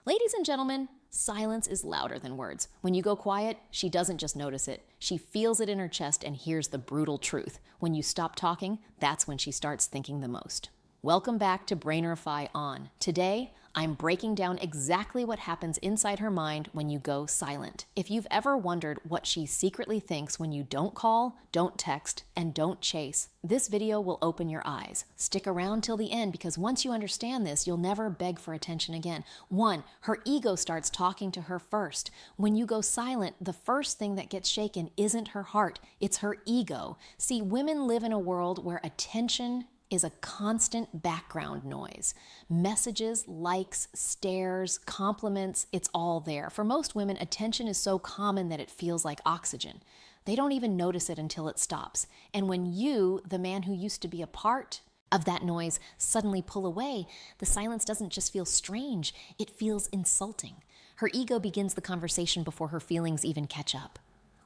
Ladies and gentlemen, silence is louder than words. When you go quiet, she doesn't just notice it. She feels it in her chest and hears the brutal truth. When you stop talking, that's when she starts thinking the most. Welcome back to Brainerify On. Today, I'm breaking down exactly what happens inside her mind when you go silent. If you've ever wondered what she secretly thinks when you don't call, don't text, and don't chase, this video will open your eyes. Stick around till the end because once you understand this, you'll never beg for attention again. 1, her ego starts talking to her first. When you go silent, the first thing that gets shaken isn't her heart, it's her ego. See, women live in a world where attention is a constant background noise. Messages, likes, stares, compliments, it's all there. For most women, attention is so common that it feels like oxygen. They don't even notice it until it stops. And when you, the man who used to be a part of that noise, suddenly pull away, the silence doesn't just feel strange, it feels insulting. Her ego begins the conversation before her feelings even catch up.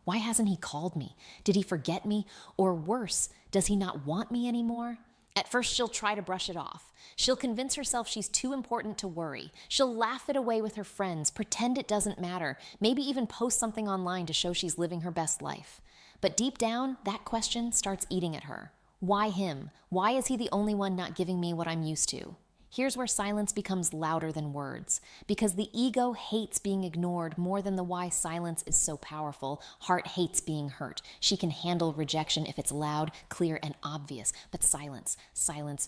Why hasn't he called me? Did he forget me? Or worse, does he not want me anymore? At first, she'll try to brush it off. She'll convince herself she's too important to worry. She'll laugh it away with her friends, pretend it doesn't matter, maybe even post something online to show she's living her best life. But deep down, that question starts eating at her. Why him? Why is he the only one not giving me what I'm used to? Here's where silence becomes louder than words. Because the ego hates being ignored more than the why silence is so powerful. Heart hates being hurt. She can handle rejection if it's loud, clear, and obvious. But silence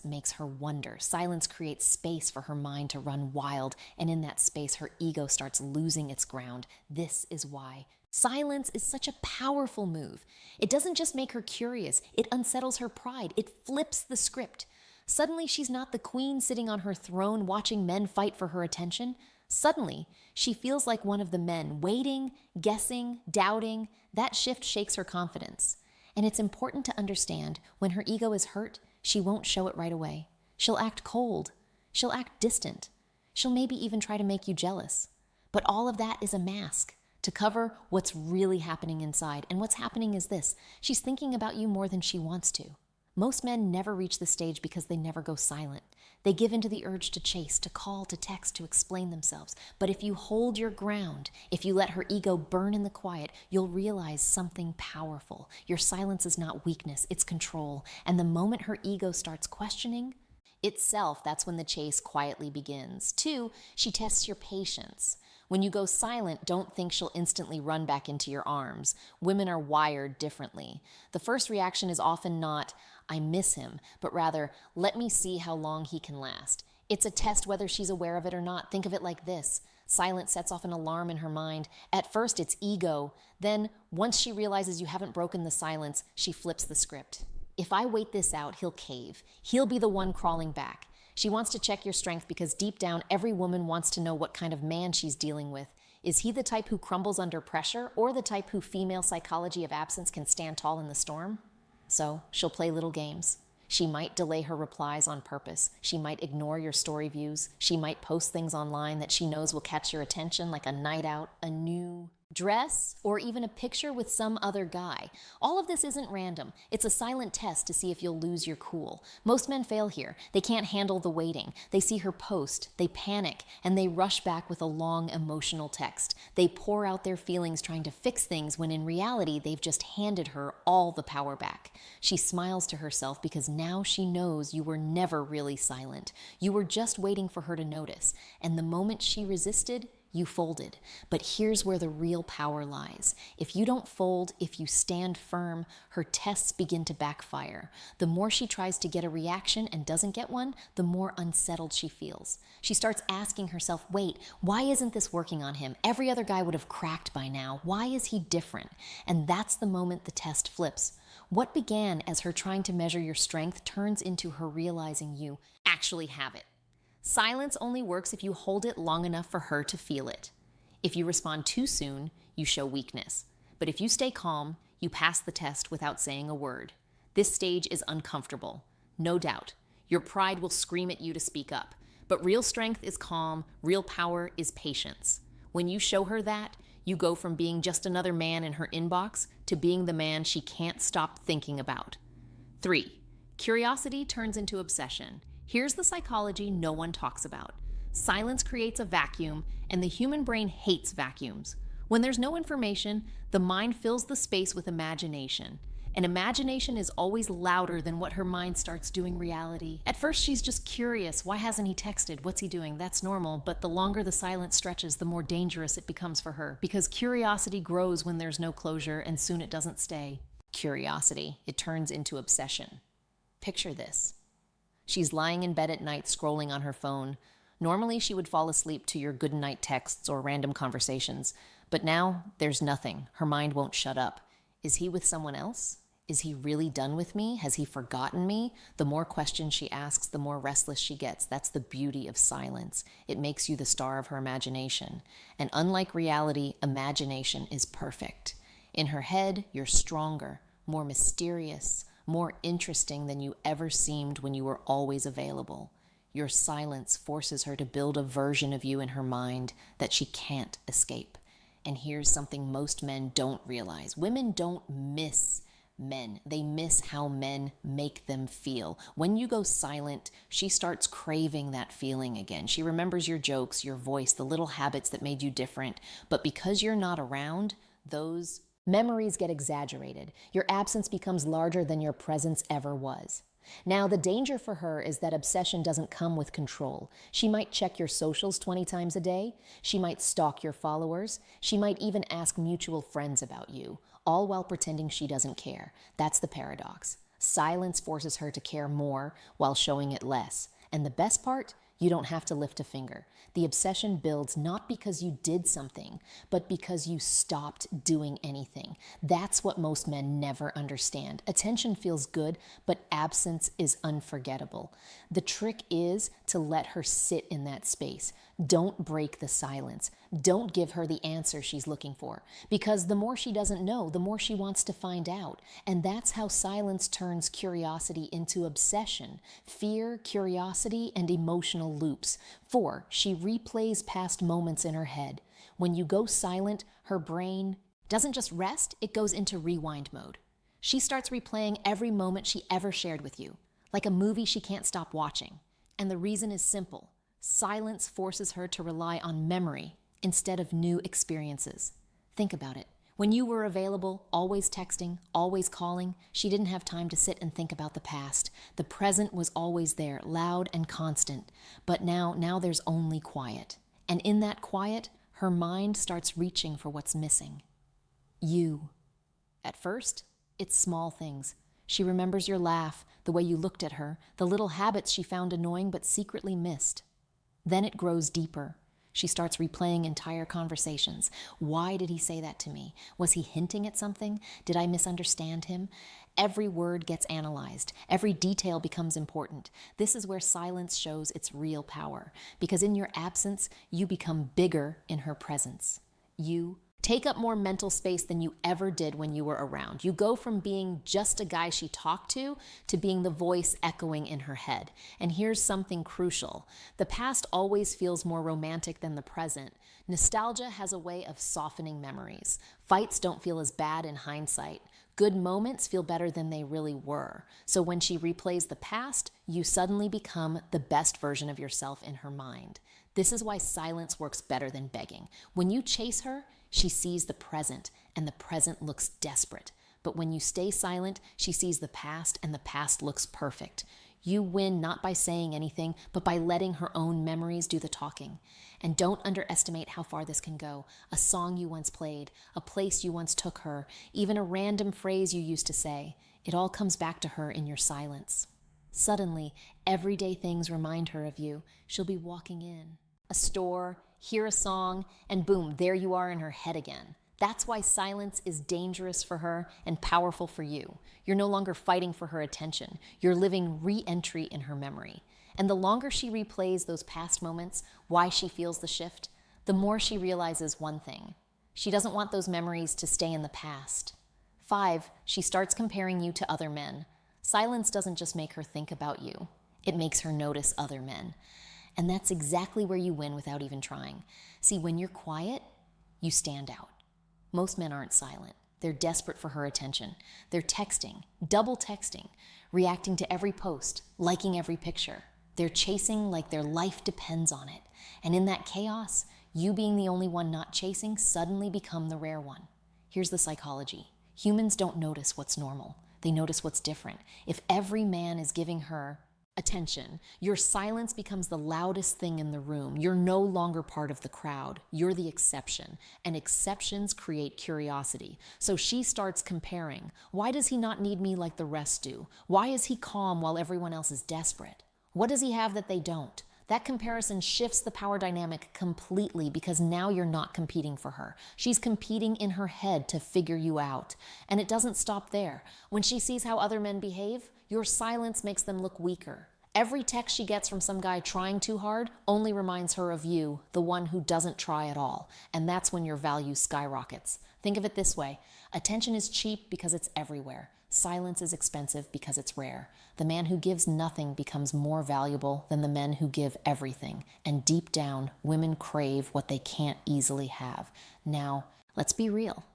makes her wonder. Silence creates space for her mind to run wild. And in that space, her ego starts losing its ground. This is why silence is such a powerful move. It doesn't just make her curious. It unsettles her pride. It flips the script. Suddenly, she's not the queen sitting on her throne watching men fight for her attention. Suddenly, she feels like one of the men, waiting, guessing, doubting. That shift shakes her confidence. And it's important to understand, when her ego is hurt, she won't show it right away. She'll act cold. She'll act distant. She'll maybe even try to make you jealous. But all of that is a mask to cover what's really happening inside. And what's happening is this: she's thinking about you more than she wants to. Most men never reach this stage because they never go silent. They give into the urge to chase, to call, to text, to explain themselves. But if you hold your ground, if you let her ego burn in the quiet, you'll realize something powerful. Your silence is not weakness, it's control. And the moment her ego starts questioning itself, that's when the chase quietly begins. 2, she tests your patience. When you go silent, don't think she'll instantly run back into your arms. Women are wired differently. The first reaction is often not, I miss him, but rather, let me see how long he can last. It's a test whether she's aware of it or not. Think of it like this. Silence sets off an alarm in her mind. At first, it's ego. Then, once she realizes you haven't broken the silence, she flips the script. If I wait this out, he'll cave. He'll be the one crawling back. She wants to check your strength because deep down, every woman wants to know what kind of man she's dealing with. Is he the type who crumbles under pressure, or the type who female psychology of absence can stand tall in the storm? So she'll play little games. She might delay her replies on purpose. She might ignore your story views. She might post things online that she knows will catch your attention, like a night out, a new dress, or even a picture with some other guy. All of this isn't random. It's a silent test to see if you'll lose your cool. Most men fail here. They can't handle the waiting. They see her post, they panic, and they rush back with a long emotional text. They pour out their feelings trying to fix things when in reality they've just handed her all the power back. She smiles to herself because now she knows you were never really silent. You were just waiting for her to notice. And the moment she resisted, you folded. But here's where the real power lies. If you don't fold, if you stand firm, her tests begin to backfire. The more she tries to get a reaction and doesn't get one, the more unsettled she feels. She starts asking herself, wait, why isn't this working on him? Every other guy would have cracked by now. Why is he different? And that's the moment the test flips. What began as her trying to measure your strength turns into her realizing you actually have it. Silence only works if you hold it long enough for her to feel it. If you respond too soon, you show weakness. But if you stay calm, you pass the test without saying a word. This stage is uncomfortable, no doubt. Your pride will scream at you to speak up. But real strength is calm, real power is patience. When you show her that, you go from being just another man in her inbox to being the man she can't stop thinking about. 3. Curiosity turns into obsession. Here's the psychology no one talks about. Silence creates a vacuum, and the human brain hates vacuums. When there's no information, the mind fills the space with imagination. And imagination is always louder than what her mind starts doing reality. At first, she's just curious. Why hasn't he texted? What's he doing? That's normal. But the longer the silence stretches, the more dangerous it becomes for her. Because curiosity grows when there's no closure, and soon it doesn't stay. Curiosity. It turns into obsession. Picture this. She's lying in bed at night scrolling on her phone. Normally, she would fall asleep to your good night texts or random conversations. But now, there's nothing. Her mind won't shut up. Is he with someone else? Is he really done with me? Has he forgotten me? The more questions she asks, the more restless she gets. That's the beauty of silence. It makes you the star of her imagination. And unlike reality, imagination is perfect. In her head, you're stronger, more mysterious, more interesting than you ever seemed when you were always available. Your silence forces her to build a version of you in her mind that she can't escape. And here's something most men don't realize. Women don't miss men. They miss how men make them feel. When you go silent, she starts craving that feeling again. She remembers your jokes, your voice, the little habits that made you different. But because you're not around, those memories get exaggerated. Your absence becomes larger than your presence ever was. Now, the danger for her is that obsession doesn't come with control. She might check your socials 20 times a day. She might stalk your followers. She might even ask mutual friends about you, all while pretending she doesn't care. That's the paradox. Silence forces her to care more while showing it less. And the best part? You don't have to lift a finger. The obsession builds not because you did something, but because you stopped doing anything. That's what most men never understand. Attention feels good, but absence is unforgettable. The trick is to let her sit in that space. Don't break the silence. Don't give her the answer she's looking for, because the more she doesn't know, the more she wants to find out. And that's how silence turns curiosity into obsession. Fear, curiosity, and emotional loops. 4, she replays past moments in her head. When you go silent, her brain doesn't just rest, it goes into rewind mode. She starts replaying every moment she ever shared with you, like a movie she can't stop watching. And the reason is simple. Silence forces her to rely on memory instead of new experiences. Think about it. When you were available, always texting, always calling, she didn't have time to sit and think about the past. The present was always there, loud and constant. But now there's only quiet. And in that quiet, her mind starts reaching for what's missing. You. At first, it's small things. She remembers your laugh, the way you looked at her, the little habits she found annoying but secretly missed. Then it grows deeper. She starts replaying entire conversations. Why did he say that to me? Was he hinting at something? Did I misunderstand him? Every word gets analyzed. Every detail becomes important. This is where silence shows its real power, because in your absence, you become bigger in her presence. You take up more mental space than you ever did when you were around. You go from being just a guy she talked to being the voice echoing in her head. And here's something crucial. The past always feels more romantic than the present. Nostalgia has a way of softening memories. Fights don't feel as bad in hindsight. Good moments feel better than they really were. So when she replays the past, you suddenly become the best version of yourself in her mind. This is why silence works better than begging. When you chase her, she sees the present, and the present looks desperate. But when you stay silent, she sees the past, and the past looks perfect. You win not by saying anything, but by letting her own memories do the talking. And don't underestimate how far this can go. A song you once played, a place you once took her, even a random phrase you used to say. It all comes back to her in your silence. Suddenly, everyday things remind her of you. She'll be walking in a store, hear a song, and boom, there you are in her head again. That's why silence is dangerous for her and powerful for you. You're no longer fighting for her attention. You're living re-entry in her memory. And the longer she replays those past moments, why she feels the shift, the more she realizes one thing. She doesn't want those memories to stay in the past. 5, she starts comparing you to other men. Silence doesn't just make her think about you. It makes her notice other men. And that's exactly where you win without even trying. See, when you're quiet, you stand out. Most men aren't silent. They're desperate for her attention. They're texting, double texting, reacting to every post, liking every picture. They're chasing like their life depends on it. And in that chaos, you being the only one not chasing suddenly become the rare one. Here's the psychology. Humans don't notice what's normal. They notice what's different. If every man is giving her attention, your silence becomes the loudest thing in the room. You're no longer part of the crowd. You're the exception. And exceptions create curiosity. So she starts comparing. Why does he not need me like the rest do? Why is he calm while everyone else is desperate? What does he have that they don't? That comparison shifts the power dynamic completely because now you're not competing for her. She's competing in her head to figure you out. And it doesn't stop there. When she sees how other men behave, your silence makes them look weaker. Every text she gets from some guy trying too hard only reminds her of you, the one who doesn't try at all. And that's when your value skyrockets. Think of it this way. Attention is cheap because it's everywhere. Silence is expensive because it's rare. The man who gives nothing becomes more valuable than the men who give everything. And deep down, women crave what they can't easily have. Now, let's be real.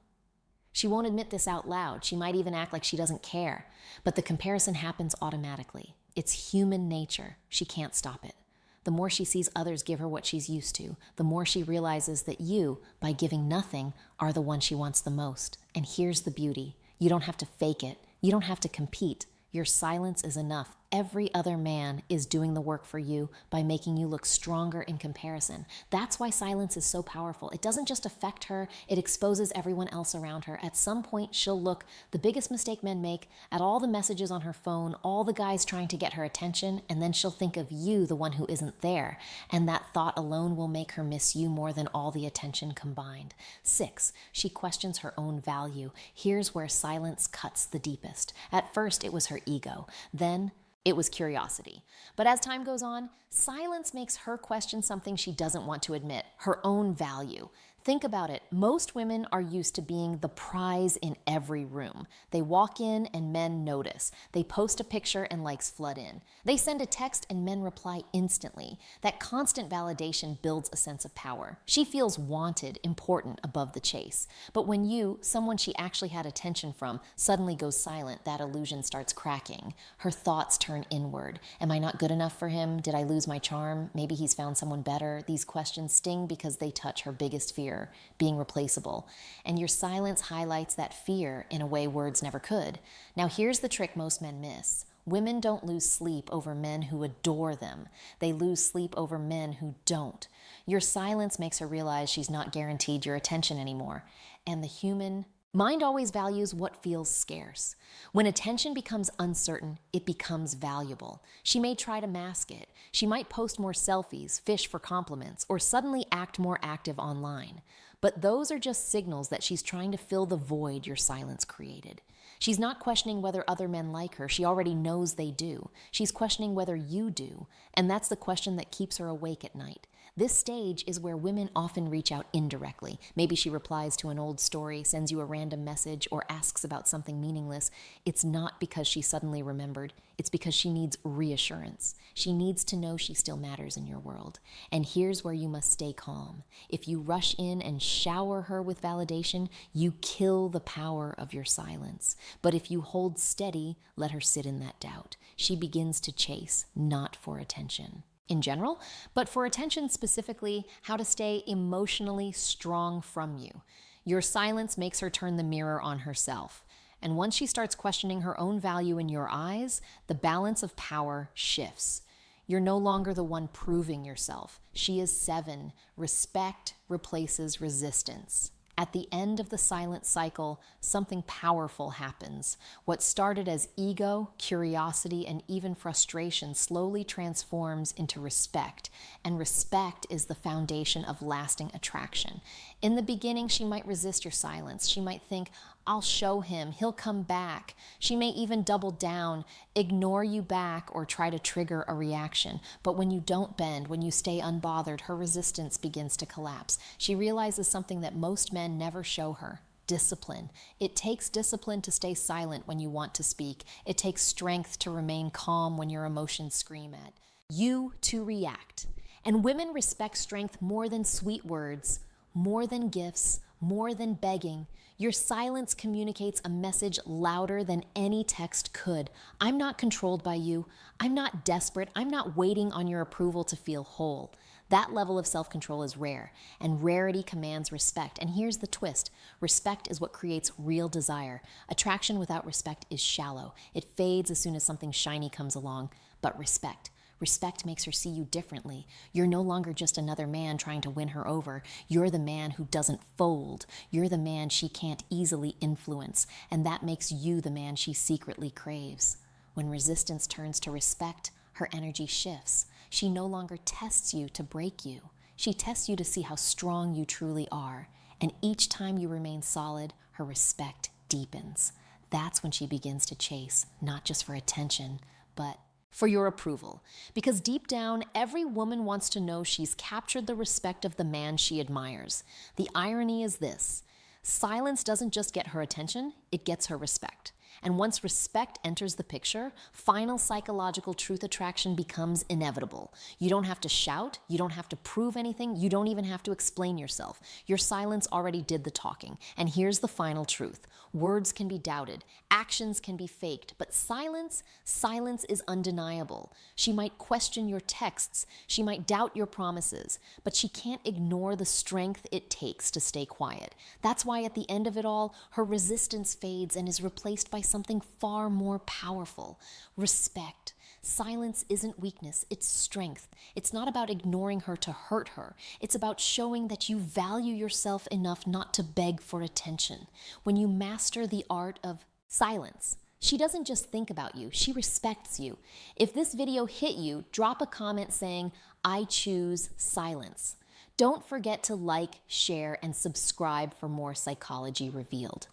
She won't admit this out loud. She might even act like she doesn't care. But the comparison happens automatically. It's human nature. She can't stop it. The more she sees others give her what she's used to, the more she realizes that you, by giving nothing, are the one she wants the most. And here's the beauty. You don't have to fake it. You don't have to compete. Your silence is enough. Every other man is doing the work for you by making you look stronger in comparison. That's why silence is so powerful. It doesn't just affect her, it exposes everyone else around her. At some point, she'll look the biggest mistake men make at all the messages on her phone, all the guys trying to get her attention, and then she'll think of you, the one who isn't there. And that thought alone will make her miss you more than all the attention combined. 6, she questions her own value. Here's where silence cuts the deepest. At first, it was her ego. Then, it was curiosity. But as time goes on, silence makes her question something she doesn't want to admit, her own value. Think about it. Most women are used to being the prize in every room. They walk in and men notice. They post a picture and likes flood in. They send a text and men reply instantly. That constant validation builds a sense of power. She feels wanted, important above the chase. But when you, someone she actually had attention from, suddenly goes silent, that illusion starts cracking. Her thoughts turn inward. Am I not good enough for him? Did I lose my charm? Maybe he's found someone better. These questions sting because they touch her biggest fear, being replaceable. And your silence highlights that fear in a way words never could. Now here's the trick most men miss. Women don't lose sleep over men who adore them. They lose sleep over men who don't. Your silence makes her realize she's not guaranteed your attention anymore. And the human mind always values what feels scarce. When attention becomes uncertain, it becomes valuable. She may try to mask it. She might post more selfies, fish for compliments, or suddenly act more active online. But those are just signals that she's trying to fill the void your silence created. She's not questioning whether other men like her. She already knows they do. She's questioning whether you do. And that's the question that keeps her awake at night. This stage is where women often reach out indirectly. Maybe she replies to an old story, sends you a random message, or asks about something meaningless. It's not because she suddenly remembered. It's because she needs reassurance. She needs to know she still matters in your world. And here's where you must stay calm. If you rush in and shower her with validation, you kill the power of your silence. But if you hold steady, let her sit in that doubt. She begins to chase, not for attention in general, but for attention specifically, how to stay emotionally strong from you. Your silence makes her turn the mirror on herself. And once she starts questioning her own value in your eyes, the balance of power shifts. You're no longer the one proving yourself. She is 7. Respect replaces resistance. At the end of the silent cycle, something powerful happens. What started as ego, curiosity, and even frustration slowly transforms into respect. And respect is the foundation of lasting attraction. In the beginning, she might resist your silence. She might think, I'll show him, he'll come back. She may even double down, ignore you back, or try to trigger a reaction. But when you don't bend, when you stay unbothered, her resistance begins to collapse. She realizes something that most men never show her: discipline. It takes discipline to stay silent when you want to speak. It takes strength to remain calm when your emotions scream at you to react. And women respect strength more than sweet words, more than gifts, More than begging, your silence communicates a message louder than any text could. I'm not controlled by you. I'm not desperate. I'm not waiting on your approval to feel whole. That level of self-control is rare, and rarity commands respect. And here's the twist. Respect is what creates real desire. Attraction without respect is shallow. It fades as soon as something shiny comes along. But respect makes her see you differently. You're no longer just another man trying to win her over. You're the man who doesn't fold. You're the man she can't easily influence. And that makes you the man she secretly craves. When resistance turns to respect, her energy shifts. She no longer tests you to break you. She tests you to see how strong you truly are. And each time you remain solid, her respect deepens. That's when she begins to chase, not just for attention, but for your approval. Because deep down, every woman wants to know she's captured the respect of the man she admires. The irony is this: silence doesn't just get her attention, it gets her respect. And once respect enters the picture, final psychological truth attraction becomes inevitable. You don't have to shout, you don't have to prove anything, you don't even have to explain yourself. Your silence already did the talking. And here's the final truth. Words can be doubted, actions can be faked, but silence is undeniable. She might question your texts, she might doubt your promises, but she can't ignore the strength it takes to stay quiet. That's why at the end of it all, her resistance fades and is replaced by something far more powerful: respect. Silence isn't weakness, it's strength. It's not about ignoring her to hurt her. It's about showing that you value yourself enough not to beg for attention. When you master the art of silence, she doesn't just think about you, she respects you. If this video hit you, drop a comment saying, "I choose silence." Don't forget to like, share, and subscribe for more Psychology Revealed.